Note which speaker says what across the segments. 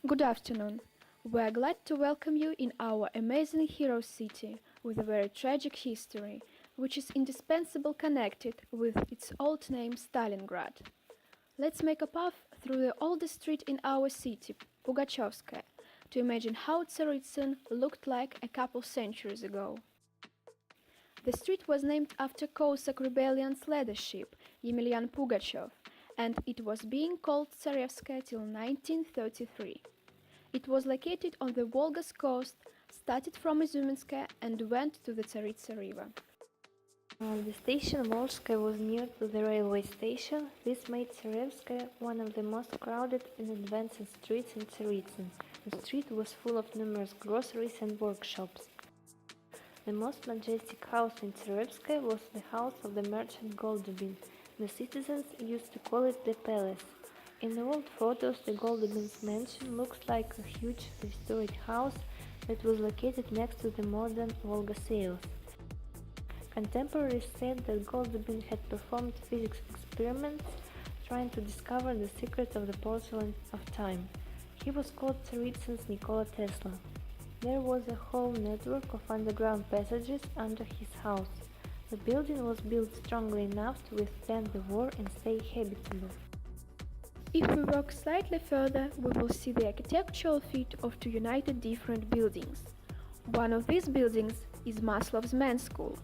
Speaker 1: Good afternoon. We are glad to welcome you in our amazing hero city with a very tragic history, which is indispensably connected with its old name Stalingrad. Let's make a path through the oldest street in our city, Pugachevskaya, to imagine how Tsaritsyn looked like a couple centuries ago. The street was named after Cossack rebellion's leadership, Yemelyan Pugachev, and it was being called Tsarevskaya till 1933. It was located on the Volga's coast, started from Izyuminskaya and went to the Tsaritsa river.
Speaker 2: The station Volgahaym was near to the railway station. This made Tsarevskaya one of the most crowded and advanced streets in Tsaritsyn. The street was full of numerous groceries and workshops. The most majestic house in Tsarevskaya was the house of the merchant Goldubin. The citizens used to call it the palace. In the old photos, the Goldubin's mansion looks like a huge restored house that was located next to the modern Volga sails. Contemporaries said that Goldubin had performed physics experiments trying to discover the secret of the porcelain of time. He was called Tsaritsyn's Nikola Tesla. There was a whole network of underground passages under his house. The building was built strongly enough to withstand the war and stay habitable.
Speaker 1: If we walk slightly further, we will see the architectural feat of two united different buildings. One of these buildings is Maslov's men's school.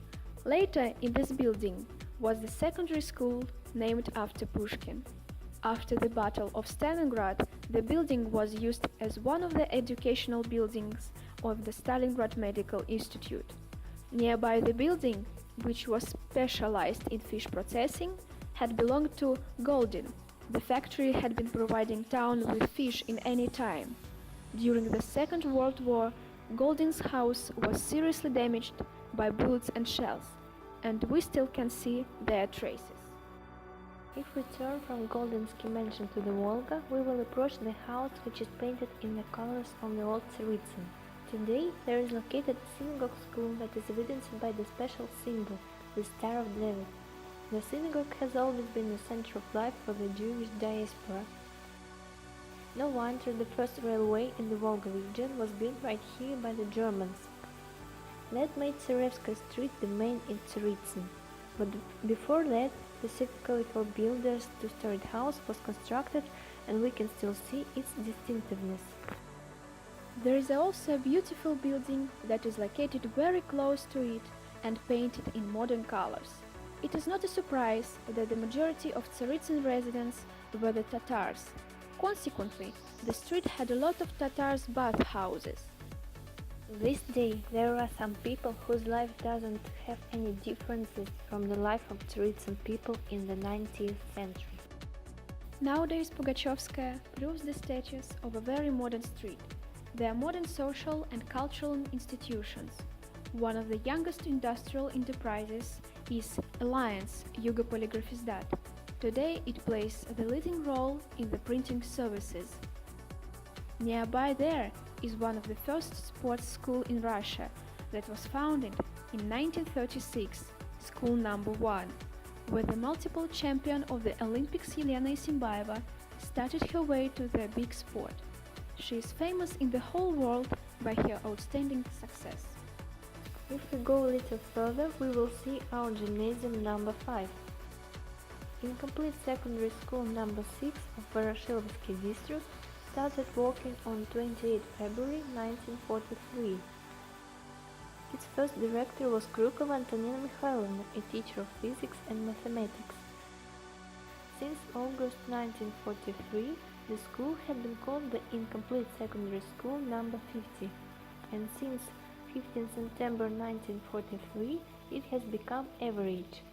Speaker 1: Later in this building was the secondary school named after Pushkin. After the Battle of Stalingrad, the building was used as one of the educational buildings of the Stalingrad Medical Institute. Nearby the building, which was specialized in fish processing, had belonged to Goldin. The factory had been providing town with fish in any time. During the Second World War, Goldin's house was seriously damaged by bullets and shells, and we still can see their traces.
Speaker 2: If we turn from Goldinsky mansion to the Volga, we will approach the house which is painted in the colors of the old Tsaritsyn. Today there is located a synagogue school that is evidenced by the special symbol, the Star of David. The synagogue has always been the center of life for the Jewish diaspora. No wonder the first railway in the Volga region was built right here by the Germans. That made Tsarevskaya Street the main in Tsaritsyn. But before that, specifically for builders, two-storied house was constructed, and we can still see its distinctiveness.
Speaker 1: There is also a beautiful building that is located very close to it and painted in modern colors. It is not a surprise that the majority of Tsaritsyn residents were the Tatars. Consequently, the street had a lot of Tatars' bathhouses.
Speaker 2: This day, there are some people whose life doesn't have any differences from the life of Tsaritsyn people in the 19th century.
Speaker 1: Nowadays, Pugachevskaya proves the status of a very modern street. There are modern social and cultural institutions. One of the youngest industrial enterprises is Alliance Yugopolygrafizdat. Today it plays the leading role in the printing services. Nearby there is one of the first sports schools in Russia that was founded in 1936, School Number 1, where the multiple champion of the Olympics Yelena Isimbayeva started her way to the big sport. She is famous in the whole world by her outstanding success.
Speaker 2: If we go a little further, we will see our gymnasium number 5. Incomplete secondary school number 6 of Voroshilovsky district started working on 28 February 1943. Its first director was Krukova Antonina Mikhailovna, a teacher of physics and mathematics. Since August 1943, the school had been called the Incomplete Secondary School number 50, and since 15 September 1943, it has become average.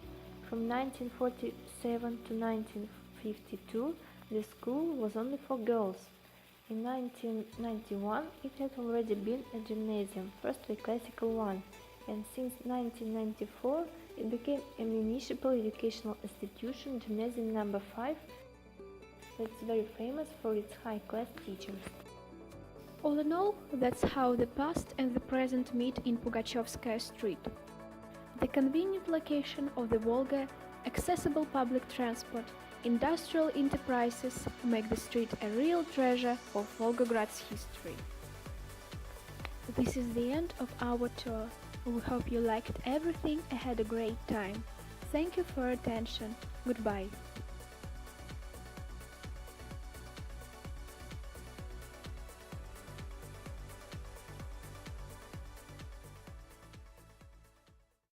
Speaker 2: From 1947 to 1952, the school was only for girls. In 1991, it had already been a gymnasium, firstly classical one, and since 1994, it became a municipal educational institution, gymnasium number 5, that's very famous for its high-class teachers.
Speaker 1: All in all, that's how the past and the present meet in Pugachevskaya Street. The convenient location of the Volga, accessible public transport, industrial enterprises make the street a real treasure of Volgograd's history. This is the end of our tour. We hope you liked everything and had a great time. Thank you for your attention. Goodbye.